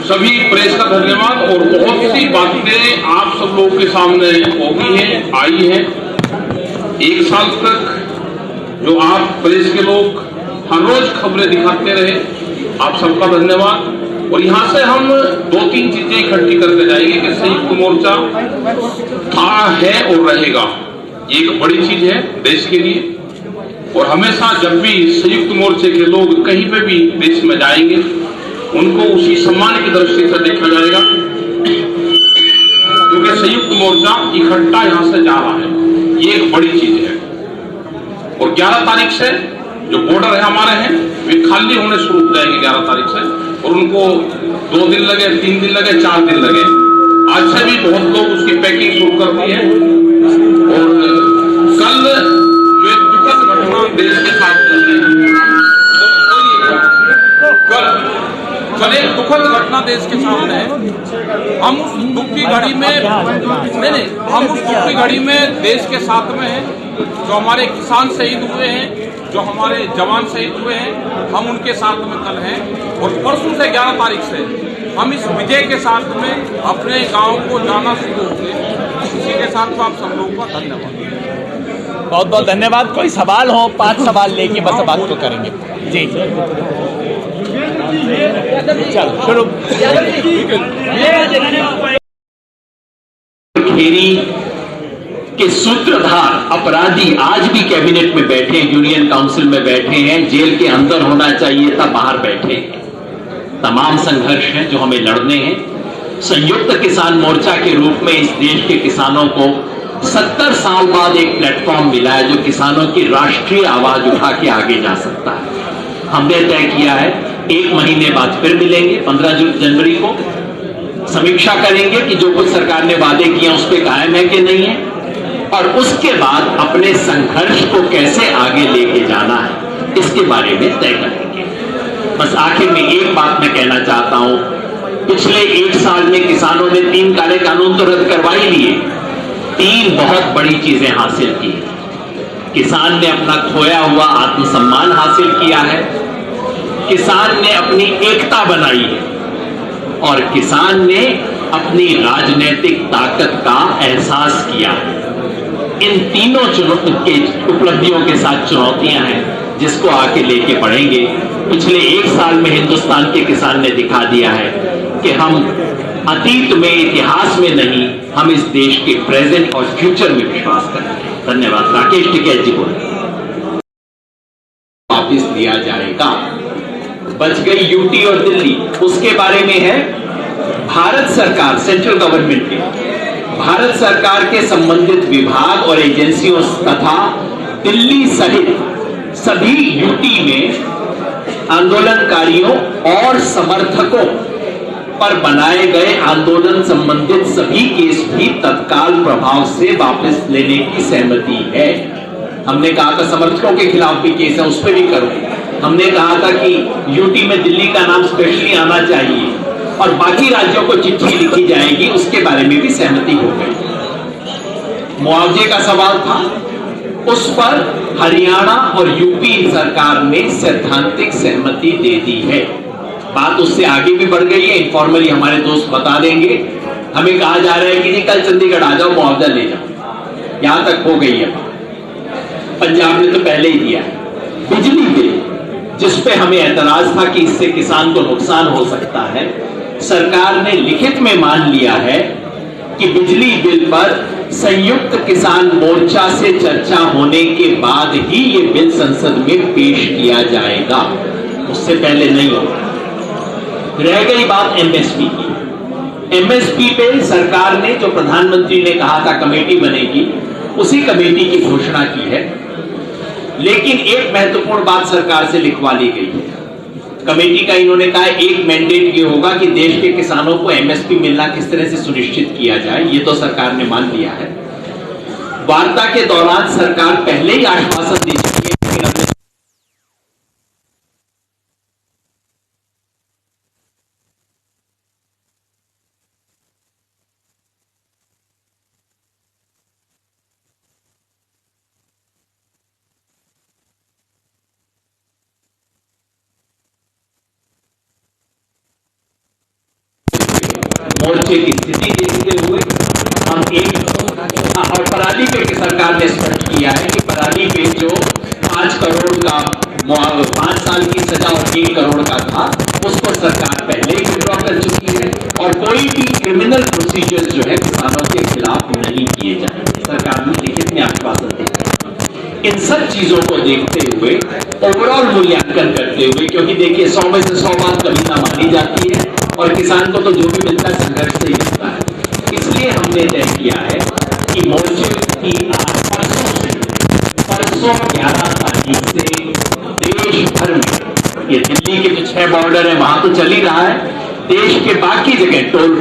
सभी प्रेस का धन्यवाद। और बहुत सी बातें आप सब लोगों के सामने होगी हैं, आई हैं। एक साल तक जो आप प्रेस के लोग हर रोज खबरें दिखाते रहे, आप सबका धन्यवाद। और यहां से हम 2-3 चीजें इकट्ठी करके जाएंगे कि संयुक्त मोर्चा था, है और रहेगा। ये एक बड़ी चीज है देश के लिए। और हमेशा जब भी संयुक्त मोर्चे के लोग कहीं पे भी देश में जाएंगे, उनको उसी सम्मान की दृष्टि से देखा जाएगा, क्योंकि संयुक्त मोर्चा इकट्ठा यहां से जा रहा है। ये एक बड़ी चीज है। और 11 तारीख से जो बॉर्डर है हमारे हैं, वे खाली होने शुरू हो जाएंगे 11 तारीख से। और उनको 2 दिन लगे, 3 दिन लगे, 4 दिन लगे, आज से भी बहुत लोग उसकी पैकिंग शुरू कर दी है। और कल जो एक दुखद घटना देश के साथ कल एक दुखद घटना देश के सामने है। हम उस दुख की घड़ी में हम उस दुख की घड़ी में देश के साथ में हैं। जो हमारे किसान शहीद हुए हैं, जो हमारे जवान शहीद हुए हैं, हम उनके साथ में कल हैं। और परसों से 11 तारीख से हम इस विजय के साथ में अपने गांव को जाना शुरू होंगे। इसी के साथ आप सब लोगों का धन्यवाद। बहुत बहुत धन्यवाद। कोई सवाल हो, 5 सवाल लेके बस बात को करेंगे। जी चलो शुरू। खेरी के सूत्रधार अपराधी आज भी कैबिनेट में बैठे, यूनियन काउंसिल में बैठे हैं। जेल के अंदर होना चाहिए था, बाहर बैठे हैं। तमाम संघर्ष हैं जो हमें लड़ने हैं। संयुक्त किसान मोर्चा के रूप में इस देश के किसानों को 70 साल बाद एक प्लेटफॉर्म मिला है जो किसानों की राष्ट्रीय आवाज उठा के आगे जा सकता है। हमने तय किया है 1 महीने बाद फिर मिलेंगे, 15 जनवरी को समीक्षा करेंगे कि जो कुछ सरकार ने वादे किए उस पर कायम है कि नहीं है, और उसके बाद अपने संघर्ष को कैसे आगे लेके जाना है इसके बारे में तय करेंगे। बस आखिर में एक बात मैं कहना चाहता हूं, पिछले 1 साल में किसानों ने 3 काले कानून तो रद्द करवा ही लिए, 3 बहुत बड़ी चीजें हासिल की। किसान ने अपना खोया हुआ आत्मसम्मान हासिल किया है, किसान ने अपनी एकता बनाई है, और किसान ने अपनी राजनीतिक ताकत का एहसास किया है। इन तीनों के उपलब्धियों के साथ चुनौतियां हैं जिसको आके लेके बढ़ेंगे। पिछले 1 साल में हिंदुस्तान के किसान ने दिखा दिया है कि हम अतीत में, इतिहास में नहीं, हम इस देश के प्रेजेंट और फ्यूचर में विश्वास करते हैं। धन्यवाद। राकेश टिकैत जी बोले। वापिस दिया जाएगा। बच गई यूटी और दिल्ली, उसके बारे में है भारत सरकार, सेंट्रल गवर्नमेंट के, भारत सरकार के संबंधित विभाग और एजेंसियों तथा दिल्ली सहित सभी यूटी में आंदोलनकारियों और समर्थकों पर बनाए गए आंदोलन संबंधित सभी केस भी तत्काल प्रभाव से वापस लेने की सहमति है। हमने कहा था समर्थकों के खिलाफ भी केस है, उस पर भी करो। हमने कहा था कि यूटी में दिल्ली का नाम स्पेशली आना चाहिए और बाकी राज्यों को चिट्ठी लिखी जाएगी, उसके बारे में भी सहमति हो गई। मुआवजे का सवाल था, उस पर हरियाणा और यूपी सरकार ने सैद्धांतिक सहमति दे दी है। बात उससे आगे भी बढ़ गई है, इनफॉर्मली हमारे दोस्त बता देंगे। हमें कहा जा रहा है कि नहीं कल चंडीगढ़ आ जाओ, मुआवजा ले जाओ। यहां तक हो गई है। पंजाब ने तो पहले ही दिया है। बिजली बिल जिसपे हमें ऐतराज था कि इससे किसान को नुकसान हो सकता है, सरकार ने लिखित में मान लिया है कि बिजली बिल पर संयुक्त किसान मोर्चा से चर्चा होने के बाद ही यह बिल संसद में पेश किया जाएगा, उससे पहले नहीं होगा। रह गई बात एमएसपी की। एमएसपी पे सरकार ने, जो प्रधानमंत्री ने कहा था कमेटी बनेगी, उसी कमेटी की घोषणा की है। लेकिन एक महत्वपूर्ण बात सरकार से लिखवा ली गई है। कमेटी का इन्होंने कहा एक मैंडेट ये होगा कि देश के किसानों को एमएसपी मिलना किस तरह से सुनिश्चित किया जाए, ये तो सरकार ने मान लिया है। वार्ता के दौरान सरकार पहले ही आश्वासन दे चुकी है मोर्चे की स्थिति देखते हुए हम और पराली पे की सरकार ने स्पष्ट किया है कि पराली पे जो 5 करोड़ का 5 साल की सजा और 1 करोड़ का था, उसको सरकार पहले ही विड्रॉ कर चुकी है और कोई भी क्रिमिनल प्रोसीजर जो है किसानों के खिलाफ नहीं किए जाएंगे। सरकार ने लिखित में आश्वासन दिया। इन सब चीजों को देखते हुए, ओवरऑल मूल्यांकन करते हुए, क्योंकि देखिए 100 में से 100 बात कभी ना मानी जाती है और किसान को तो जो भी मिलता है संघर्ष से ही मिलता है, इसलिए हमने तय किया है कि मोर्चे की परसों 11 तारीख से देश भर में, ये दिल्ली के जो 6 बॉर्डर है वहां तो चल ही रहा है, देश के बाकी जगह टोल